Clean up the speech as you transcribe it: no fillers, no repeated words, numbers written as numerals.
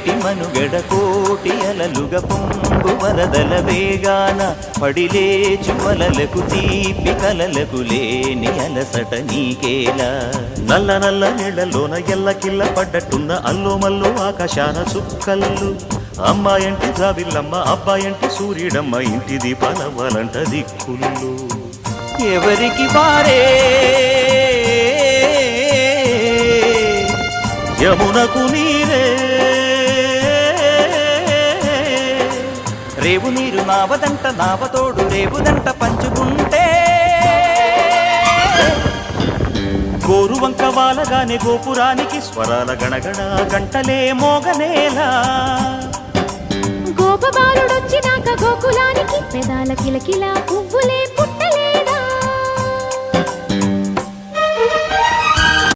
ఏటి మనుగడ కోటి అలలుగ పొంగు వరదల వేగాన పడిలేచు వలలకు తీపి కలలకు లేని అలసట నీకేలా నల్ల నల్ల నీళ్లలోన ఎల్లకిల్ల పడ్డట్టున్న అల్లో మల్లో ఆకాశాన చుక్కల్లు అమ్మాయంటి జాబిల్లమ్మ అబ్బాయంటి సూర్యుడమ్మ ఇంటి దీపాలవ్వాలంట దిక్కుల్లో ఎవరికి వారే యమునకు నీరే రేవు నీరు నావదంట నావతోడు రేవుదంట పంచుకుంటే గోరు వంక వాలగానే గోపురానికి స్వరాల గణగణ గంటలే మోగనేలా గోపబాలుడొచ్చినాక గోకులానికి పెదాల కిలకిలా పువ్వులే